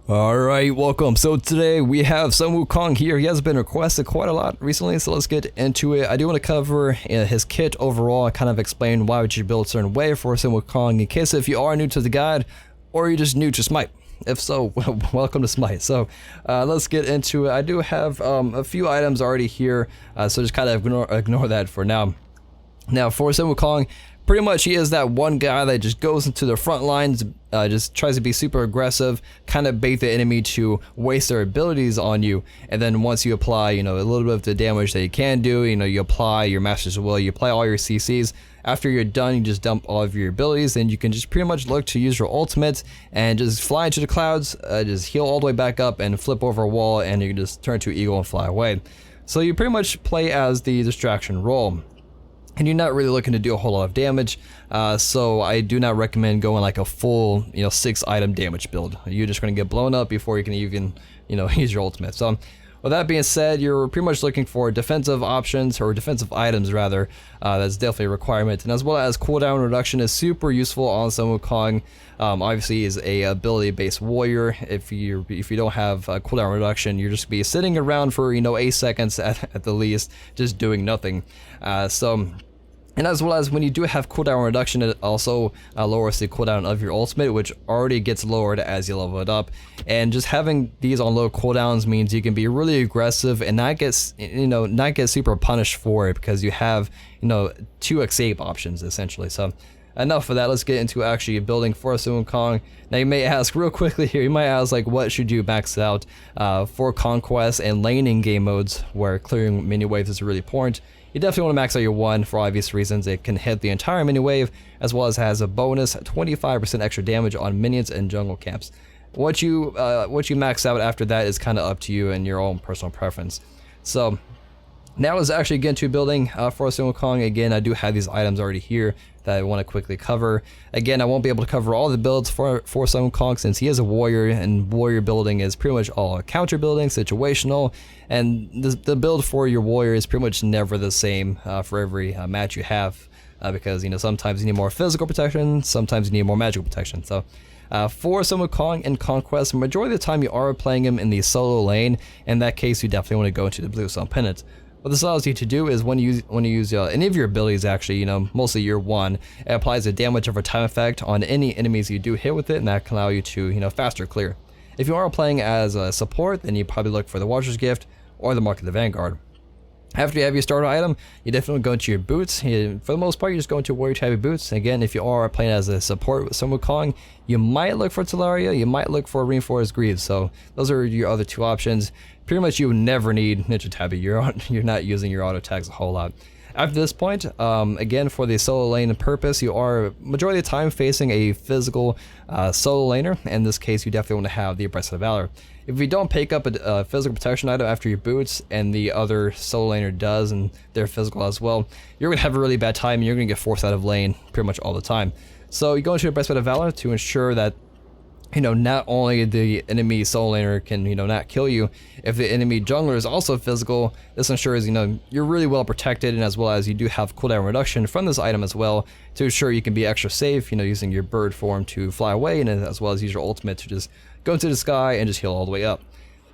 Alright, welcome. So today we have some WUKONG here. He has been requested quite a lot recently, so let's get into it. I do want to cover his kit overall and kind of explain why would you build a certain way for some WUKONG in case if you are new to the guide or you're just new to Smite. If so, welcome to Smite. So let's get into it. I do have a few items already here, so just kind of ignore that for now. Now for some WUKONG, pretty much he is that one guy that just goes into the front lines, just tries to be super aggressive, kind of bait the enemy to waste their abilities on you, and then once you apply, a little bit of the damage that you can do, you apply your Master's Will, you apply all your CCs. After you're done, you just dump all of your abilities, and you can just pretty much look to use your ultimate and just fly into the clouds, just heal all the way back up and flip over a wall, and you can just turn to Eagle and fly away. So you pretty much play as the distraction role. And you're not really looking to do a whole lot of damage, so I do not recommend going like a full, 6 item damage build. You're just going to get blown up before you can even, use your ultimate. So, with that being said, you're pretty much looking for defensive options, or defensive items rather. That's definitely a requirement, and as well as cooldown reduction is super useful on some WUKONG. Obviously, he's a ability-based warrior. If you don't have cooldown reduction, you're just be sitting around for 8 seconds at the least, just doing nothing. And as well as when you do have cooldown reduction, it also lowers the cooldown of your ultimate, which already gets lowered as you level it up. And just having these on low cooldowns means you can be really aggressive and not get super punished for it, because you have 2 escape options essentially. So enough of that. Let's get into actually building for some WUKONG. Now you may ask real quickly here, you might ask like, what should you max out for conquest and laning game modes where clearing mini waves is really important. You definitely want to max out your 1 for obvious reasons. It can hit the entire mini wave, as well as has a bonus 25% extra damage on minions and jungle camps. What you max out after that is kind of up to you and your own personal preference. So now let's actually get into building for some WUKONG. Again, I do have these items already here that I want to quickly cover. Again, I won't be able to cover all the builds for some WUKONG since he is a warrior, and warrior building is pretty much all counter building, situational, and the build for your warrior is pretty much never the same for every match you have, because sometimes you need more physical protection, sometimes you need more magical protection. So for some WUKONG in Conquest, majority of the time you are playing him in the solo lane. In that case, you definitely want to go into the Blue Sun Pennant. What this allows you to do is when you use any of your abilities, actually, mostly your 1, it applies a damage over time effect on any enemies you do hit with it, and that can allow you to, faster clear. If you are playing as a support, then you probably look for the Watcher's Gift or the Mark of the Vanguard. After you have your starter item, you definitely go into your boots. For the most part, you just go into warrior type of boots. Again, if you are playing as a support with some WUKONG, you might look for Talaria, you might look for Reinforced Greaves. So those are your other 2 options. Pretty much you never need Ninja Tabi. You're not using your auto tags a whole lot. After this point, again, for the solo lane purpose, you are majority of the time facing a physical solo laner. In this case, you definitely want to have the Breastplate of Valor. If you don't pick up a physical protection item after your boots, and the other solo laner does, and they're physical as well, you're going to have a really bad time, and you're going to get forced out of lane pretty much all the time. So you go into a Breastplate of Valor to ensure that not only the enemy solo laner can, not kill you, if the enemy jungler is also physical, this ensures, you're really well protected, and as well as you do have cooldown reduction from this item as well, to ensure you can be extra safe, using your bird form to fly away, and as well as use your ultimate to just go into the sky and just heal all the way up.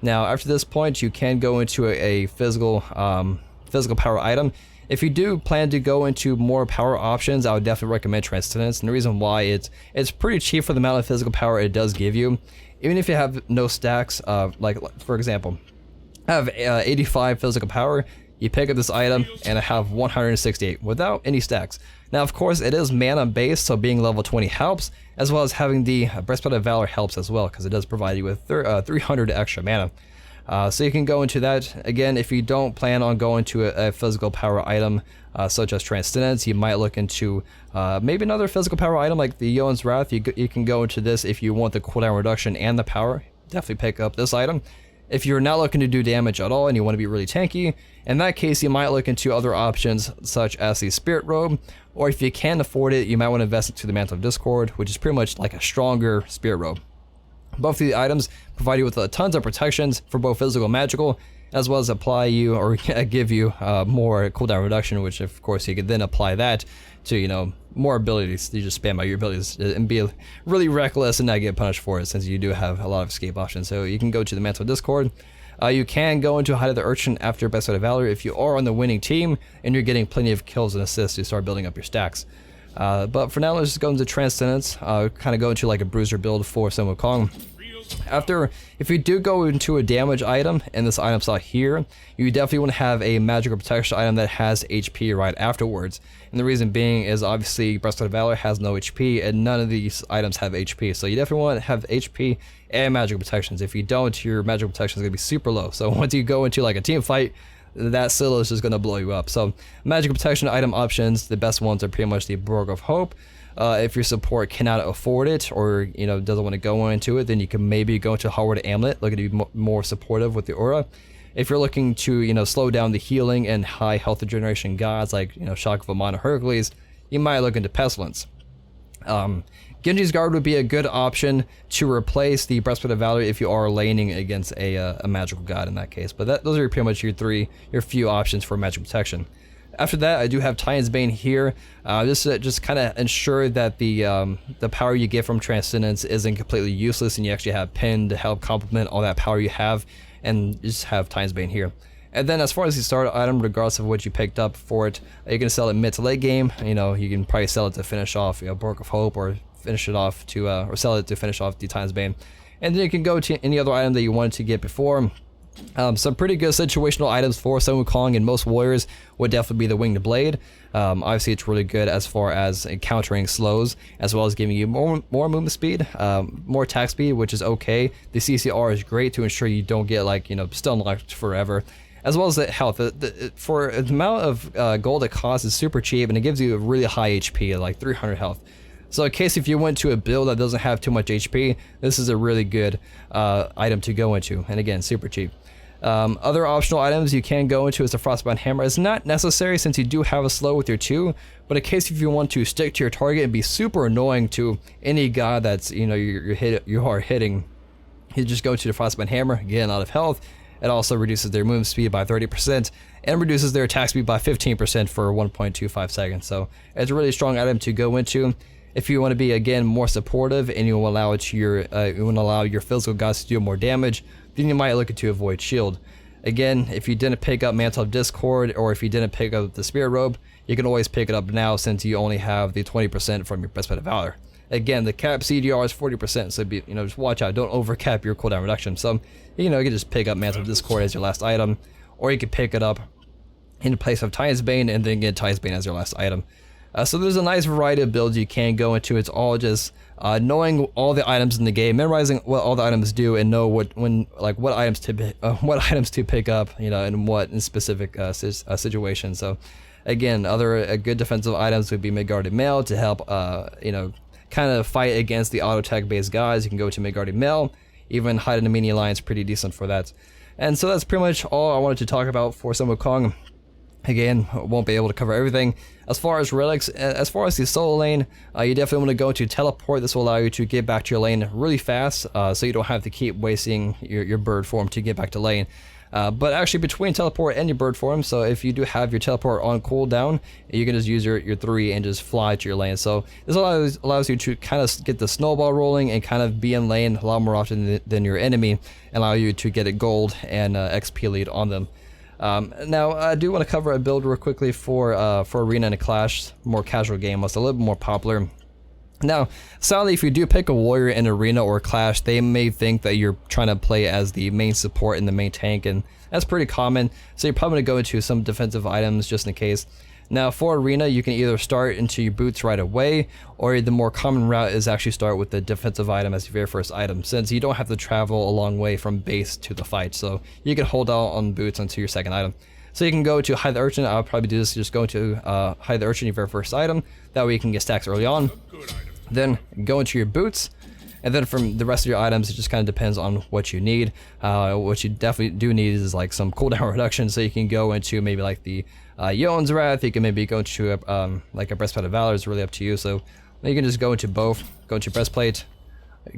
Now, after this point, you can go into a physical power item. If you do plan to go into more power options, I would definitely recommend Transcendence, and the reason why it's pretty cheap for the amount of physical power it does give you. Even if you have no stacks, like for example, I have 85 physical power, you pick up this item, and I have 168 without any stacks. Now, of course, it is mana based, so being level 20 helps, as well as having the Breastplate of Valor helps as well, because it does provide you with 300 extra mana. So you can go into that. Again, if you don't plan on going to a physical power item such as Transcendence, you might look into maybe another physical power item like the Yoan's Wrath. You can go into this if you want the cooldown reduction and the power. Definitely pick up this item. If you're not looking to do damage at all and you want to be really tanky, in that case you might look into other options such as the Spirit Robe, or if you can afford it, you might want to invest into the Mantle of Discord, which is pretty much like a stronger Spirit Robe. Both of the items provide you with tons of protections for both physical and magical, as well as apply you or give you more cooldown reduction, which of course you can then apply that to, you know, more abilities. You just spam out your abilities and be really reckless and not get punished for it, since you do have a lot of escape options. So you can go to the Mantle of Discord. You can go into Hide of the Urchin after Best Out of Valor if you are on the winning team and you're getting plenty of kills and assists to start building up your stacks. But for now, let's just go into Transcendence, kind of go into like a bruiser build for Sun Wukong. If you do go into a damage item in this item slot here, you definitely want to have a magical protection item that has HP right afterwards. And the reason being is obviously Breastplate of Valor has no HP and none of these items have HP. So you definitely want to have HP and magical protections. If you don't, your magical protection is going to be super low. So once you go into like a team fight, that Scylla is just going to blow you up. So magical protection item options, the best ones are pretty much the Borg of Hope. If your support cannot afford it, or you know doesn't want to go into it, then you can maybe go into Howard Amulet, looking to be more supportive with the aura. If you're looking to, you know, slow down the healing and high health regeneration gods like, you know, Shock of Amon or Hercules, you might look into Pestilence. Genji's Guard would be a good option to replace the Breastplate of Valor if you are laning against a magical god in that case. But those are pretty much your few options for magic protection. After that, I do have Titan's Bane here. This just kind of ensure that the power you get from Transcendence isn't completely useless, and you actually have Pin to help complement all that power you have, and just have Titan's Bane here. And then as far as the starter item, regardless of what you picked up for it, you can sell it mid to late game. You know, you can probably sell it to finish off, you know, Borg of Hope, or finish it off to or sell it to finish off the Titan's Bane. And then you can go to any other item that you wanted to get before. Some pretty good situational items for Sun Wukong and most warriors would definitely be the Winged Blade. Obviously it's really good as far as countering slows, as well as giving you more movement speed, more attack speed, which is okay. The CCR is great to ensure you don't get, like, you know, stun locked forever, as well as the health. For the amount of gold it costs is super cheap, and it gives you a really high HP, like 300 health. So in case if you went to a build that doesn't have too much HP, this is a really good item to go into, and again, super cheap. Other optional items you can go into is the Frostbound Hammer. It's not necessary since you do have a slow with your 2, but in case if you want to stick to your target and be super annoying to any god that's, you know, you are hitting, you just go to the Frostbound Hammer, get a lot of health. It also reduces their movement speed by 30% and reduces their attack speed by 15% for 1.25 seconds. So it's a really strong item to go into. If you want to be, again, more supportive and you will allow your physical gods to do more damage, then you might look into Avoid Shield. Again, if you didn't pick up Mantle of Discord, or if you didn't pick up the Spirit Robe, you can always pick it up now since you only have the 20% from your Breastplate of Valor. Again, the cap CDR is 40%, so you know, just watch out, don't overcap your cooldown reduction. So, you know, you can just pick up Mantle of Discord as your last item, or you can pick it up in place of Titan's Bane and then get Titan's Bane as your last item. So there's a nice variety of builds you can go into. It's all just knowing all the items in the game, memorizing what all the items do, and know what items to pick up, you know, and what in specific situations. So again, other good defensive items would be Midgarded Mail to help you know, kind of fight against the auto attack based guys. You can go to Midgarded Mail. Even Hide in the Mini Alliance pretty decent for that. And so that's pretty much all I wanted to talk about for Sun Wukong. Again, won't be able to cover everything. As far as relics, as far as the solo lane, you definitely want to go to teleport. This will allow you to get back to your lane really fast, so you don't have to keep wasting your bird form to get back to lane. But actually between teleport and your bird form, so if you do have your teleport on cooldown, you can just use your 3 and just fly to your lane. So this allows you to kind of get the snowball rolling and kind of be in lane a lot more often than your enemy, and allow you to get a gold and XP lead on them. Now I do want to cover a build real quickly for Arena and a Clash, more casual game, that's a little bit more popular. Now, sadly, if you do pick a warrior in Arena or Clash, they may think that you're trying to play as the main support and the main tank, and that's pretty common. So you're probably going to go into some defensive items just in case. Now, for Arena, you can either start into your boots right away, or the more common route is actually start with the defensive item as your very first item, since you don't have to travel a long way from base to the fight. So you can hold out on boots until your second item. So you can go to Hide the Urchin. I would probably do this, just go to Hide the Urchin, your very first item. That way you can get stacks early on. Then go into your boots. And then from the rest of your items, it just kind of depends on what you need. What you definitely do need is like some cooldown reduction, so you can go into maybe like the Yeon's Wrath. You can maybe go to like a Breastplate of Valor. It's really up to you. So you can just go into both. Go into Breastplate,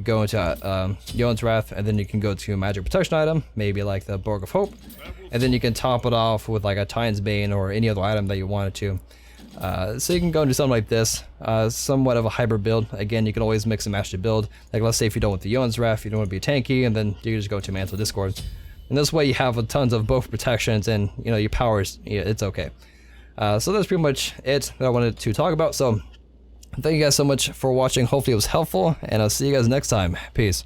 go into Yoan's Wrath, and then you can go to a magic protection item, maybe like the Borg of Hope, and then you can top it off with like a Titan's Bane or any other item that you wanted to. So you can go into something like this, somewhat of a hybrid build. Again, you can always mix and match the build. Like let's say if you don't want the Yoan's Wrath, you don't want to be tanky, and then you just go to Mantle Discord. And this way you have tons of both protections and your powers, it's okay. So that's pretty much it that I wanted to talk about. So thank you guys so much for watching. Hopefully it was helpful, and I'll see you guys next time. Peace.